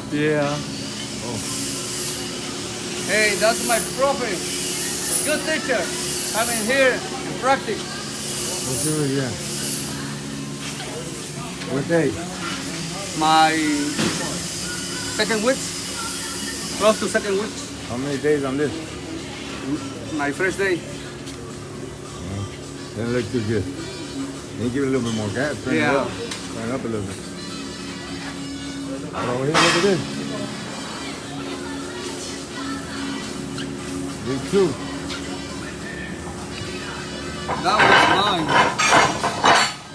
Yeah. Oh. Hey, that's my prophet. Good teacher. I'm in here in practice. What's yours? Yeah. What day? My second week. Close to second week. How many days on this? My first day. Doesn't look too good. Then give it a little bit more gas. Turn it Yeah. up. Turn it up a little bit. Over here, look at this. Week 2. That was mine.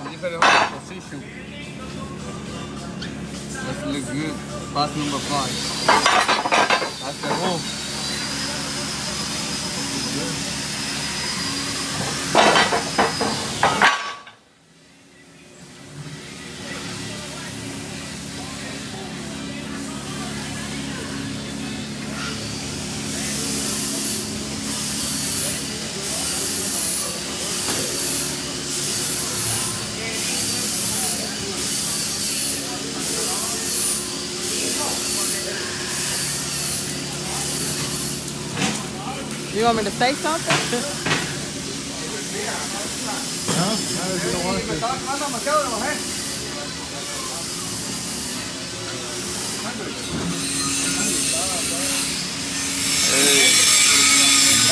On different position. That looks good. Pass number 5. That's the rule. You want me to say something? No, you don't want to.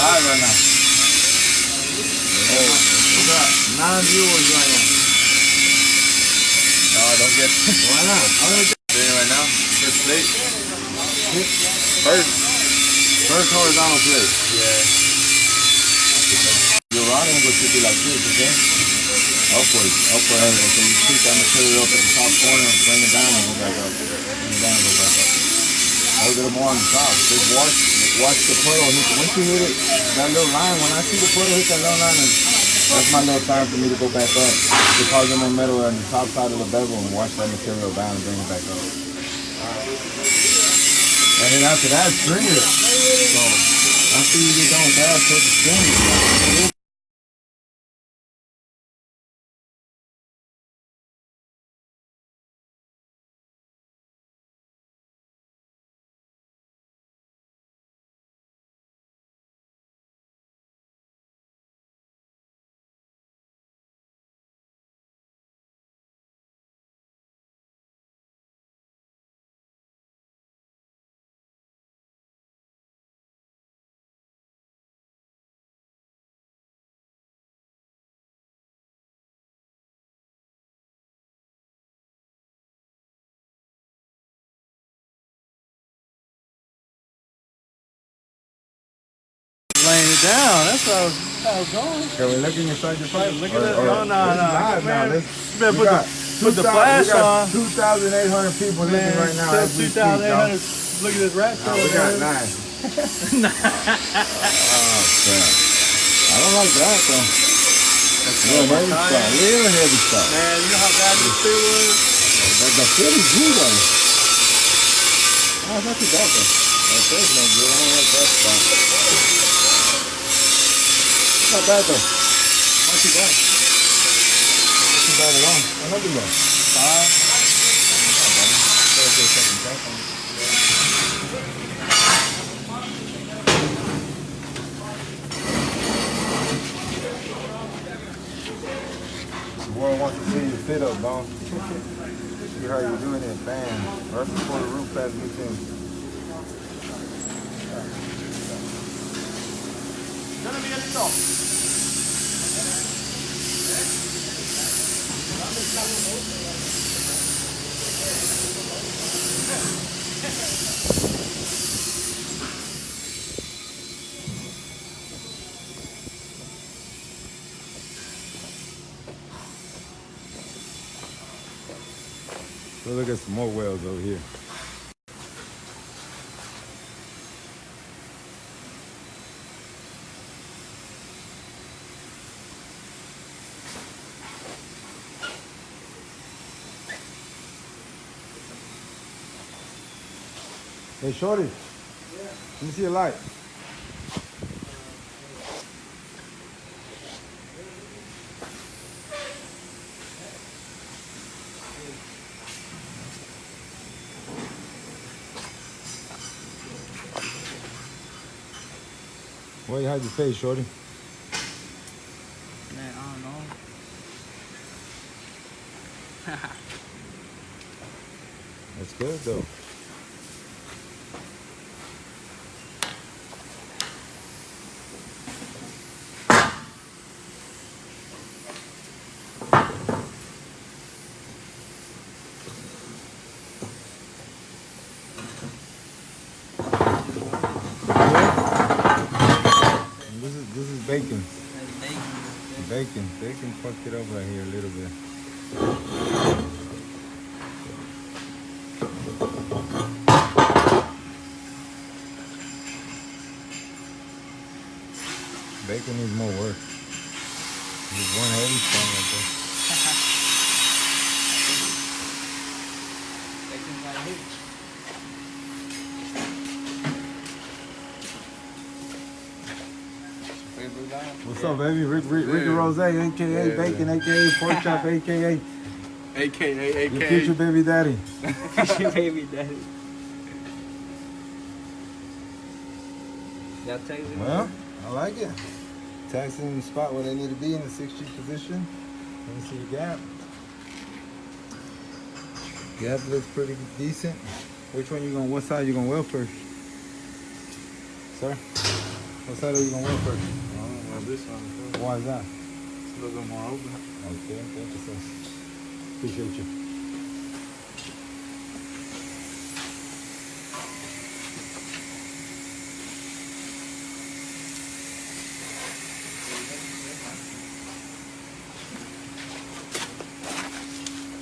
Live right now. Oh, we got 9 viewers right now. No, don't get Why not? doing right now. First plate. First horizontal plate. Yeah. You're right, I'm going to shoot you like this, okay? Upwards. So you shoot that material up at the top corner, bring it down and go back up. Bring it down and go back up. A little bit more on the top. Just watch the puddle. Once you hit it, that little line, when I see the puddle hit that little line, that's my little time for me to go back up. Deposit my metal on the top side of the bevel and watch that material down and bring it back up. And then after that, string it. So after you get done with that, put the string it. Laying it down. That's how I was going. Can we look inside your pipe? Look at that. No. Live now. Man, Let's, you better put the flash on. 2,800 people looking right now. As we speak, 2,800. Look at this rat tail. we got 9. Oh, crap. I don't like that, though. Real heavy stuff. Real heavy stuff. Man, you know how bad this fit was? But the fit is good, though. Oh, it's not too bad, though. That fit's no good. I don't like that stuff. It's not bad, though. Not too bad. Not too bad at all. I love it, though. 5. Not bad. Better get a second check on it. The world wants to see you fit up, dog. See how you're doing it, bam. Right before the roof pass me too. So look at some more wells over here. Hey, Shorty. Yeah. Let me see your light. Why you hide your face, shorty? Man, I don't know. That's good though. This is bacon. Bacon fucked it up right here a little bit. Bacon needs more work. There's one heavy spot right there. Bacon's right here. Favorite guy? What's up, baby? Ricky Rose, aka Bacon, aka Pork Chop, aka AKA. your future baby daddy. Future baby daddy. Y'all take it? Well, I like it. Taxing in the spot where they need to be in the 6G position. Let me see your gap. Gap looks pretty decent. Which one you gonna? What side you gonna weld first, sir? What side are you gonna weld first? Well, this one. Why is that? It's a little bit more open. Okay, thank you, sir. Appreciate you.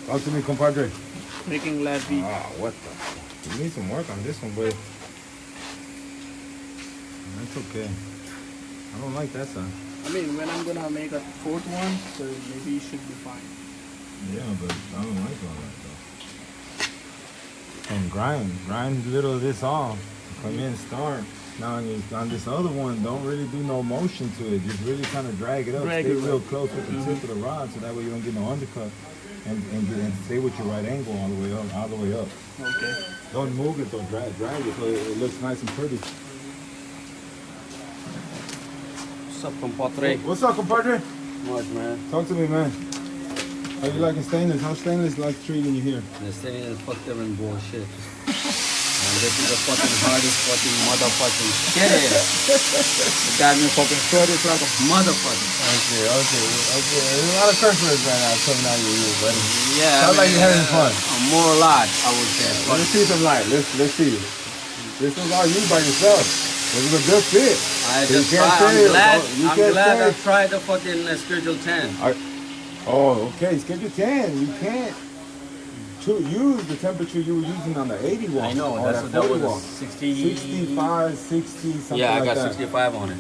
Talk to me, compadre. Making last week. Ah, what the? You need some work on this one, but that's okay. I don't like that side. I mean, when I'm gonna make a fourth one, so maybe it should be fine. Yeah, but I don't like all that though. And grind a little of this off. Come in, start. Now on this other one, don't really do no motion to it. Just really kind of drag it up. Drag Stay it real up. close with the tip of the rod, so that way you don't get no undercut. And stay with your right angle all the way up, Okay. Don't move it, don't drag it so it looks nice and pretty. What's up, compadre? What's up, compadre? Much, man. Talk to me, man. How you liking stainless? How's stainless like treating you here? The city is fucked up and bullshit. And this is the fucking hardest fucking motherfucking shit here. It got me fucking shorted like a motherfucker. Okay. There's a lot of curse words right now coming out of you, buddy. Yeah. Sounds like you're having fun. More a lot, I would say. Let's see some light. Let's see. This is all you by yourself. This is a good fit. I So you just can't tried. say- I'm can't glad I say- tried the fucking Schedule 10. Oh, okay. Schedule 10. You can't use the temperature you were using on the 80 watt. I know, or that 40 was watt. 60. 65, 60, something Yeah, I like got that. 65 on it.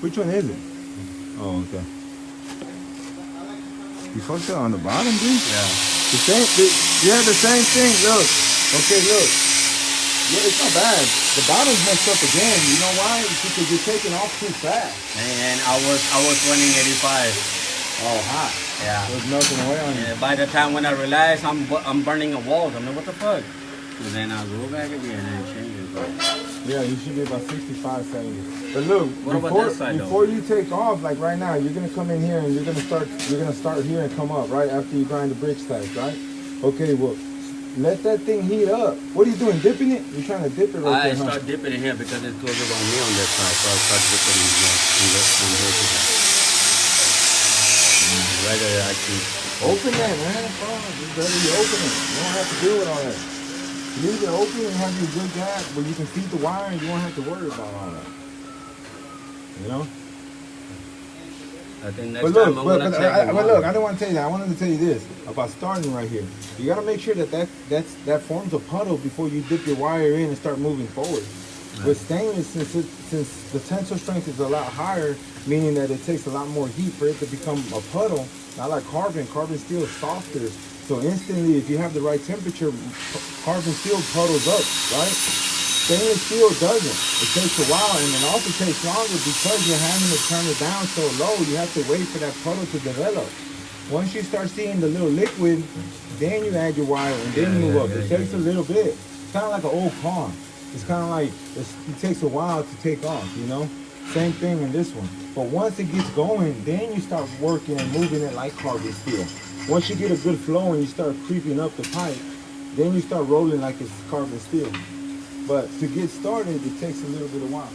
Which one is it? Oh, okay. You fucked up on the bottom, dude? Yeah. You had the same thing. Look. Okay, look. Yeah, it's not bad. The bottom's messed up again. You know why? It's because you're taking off too fast. And I was running 85. Oh, hot. Yeah. There's nothing away on you. By the time when I realized I'm burning a wall, I'm like, what the fuck? And then I go back again and change it. But Yeah, you should be about 65, 70. But look, What about this side, though? before you take off, like right now, you're gonna come in here and you're gonna start here and come up, right? After you grind the bridge stacks, right? Okay, well, let that thing heat up. What are you doing? Dipping it? You're trying to dip it right I there, huh? start dipping in here because it's closer on me on this side, so I start dipping in here. On here to that. Rather actually. Open that, man. Just better you open it. You don't have to deal with all that. Leave it open and have your good gap where you can feed the wire and you won't have to worry about all that. You know? I think next But look, time I'm gonna take but look, I don't want to tell you that. I wanted to tell you this about starting right here. You got to make sure that forms a puddle before you dip your wire in and start moving forward. Right. With stainless, since the tensile strength is a lot higher, meaning that it takes a lot more heat for it to become a puddle. Not like carbon. Carbon steel is softer. So instantly, if you have the right temperature, carbon steel puddles up, right? Stainless steel doesn't. It takes a while, and it also takes longer because you're having to turn it down so low. You have to wait for that puddle to develop. Once you start seeing the little liquid, then you add your wire and then you move up. It takes a little bit. It's kind of like an old car. It's kind of like, it takes a while to take off, you know? Same thing in this one. But once it gets going, then you start working and moving it like carbon steel. Once you get a good flow and you start creeping up the pipe, then you start rolling like it's carbon steel. But to get started, it takes a little bit of while.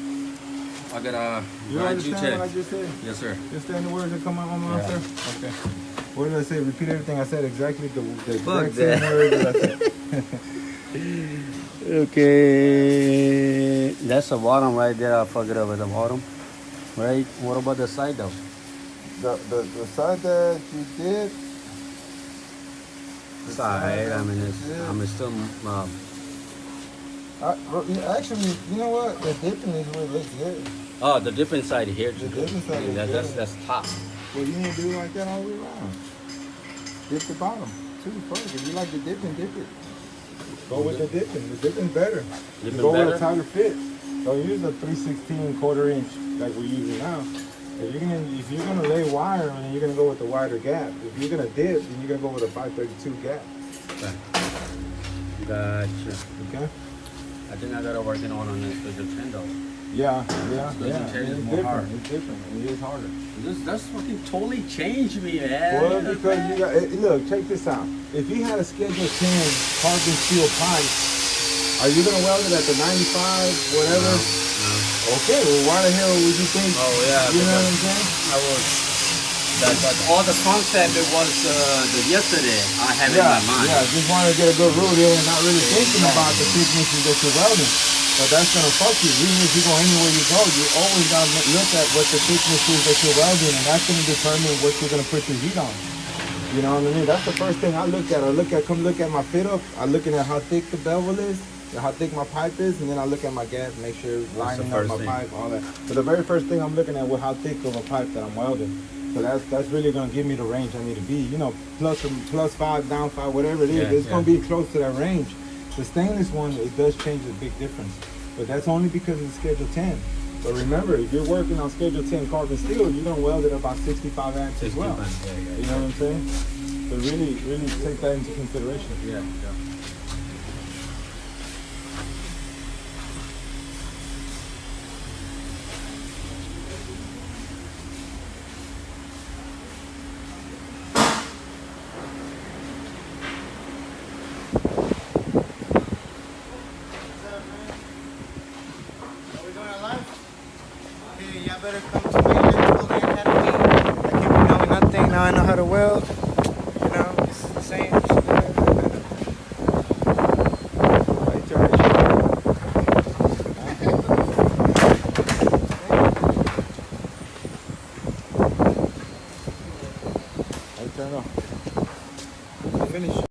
I got You understand what I just said? Yes, sir. You understand the words that come out of my mouth, sir? Okay. What did I say? Repeat everything I said exactly the Fuck exact same that. words that I said. Okay, that's the bottom right there. I fucked it up at the bottom. Right? What about the side though? The side that you did. Side. I mean, I'm still. Actually, you know what? The dipping is where it looks good. Oh, the different side here. The different side is That's top. Well, you need to do it like that all the way around. Dip the bottom too first. If you like the dipping, dip it. Go with the dipping. The dipping's better. Dipping Go better? with a tighter fit. Don't use a 3/16 quarter inch like we're using now. If you're gonna lay wire, then you're gonna go with the wider gap. If you're gonna dip, then you're gonna go with a 532 gap. Okay. Gotcha. Okay. I think I gotta work it on this with the 10 though. Yeah. Special chain is It's more different. hard. It's different. It is harder. That's fucking totally changed me, man. Well, because you got look. Check this out. If you had a Schedule 10 carbon steel pipe, are you gonna weld it at the 95, whatever? No. Okay. Well, why the hell would you think? Oh yeah. You know what I'm saying? I was. That all the concept it was the yesterday I have in my mind. Yeah, just wanted to get a good root in and not really thinking about the thicknesses that you're welding. But that's gonna fuck you. Even if you go anywhere you go, you always gotta look at what the thickness is that you're welding, and that's gonna determine what you're gonna put your heat on. You know what I mean? That's the first thing I look at. Come look at my fit up. I'm looking at how thick the bevel is, how thick my pipe is, and then I look at my gas, make sure it's lining up my pipe, all that. But the very first thing I'm looking at was how thick of a pipe that I'm welding. So that's really gonna give me the range I need to be. You know, plus 5, down 5, whatever it is. It's gonna be close to that range. The stainless one, it does change a big difference. But that's only because it's Schedule 10. But remember, if you're working on Schedule 10 carbon steel, you're gonna weld it about 65 amps as well. You know what I'm saying? So really take that into consideration. Yeah. Y'all better come to Mainliners Welding Academy. I keep knowing nothing. Now I know how to weld. You know, it's the same. I turn off. Finish.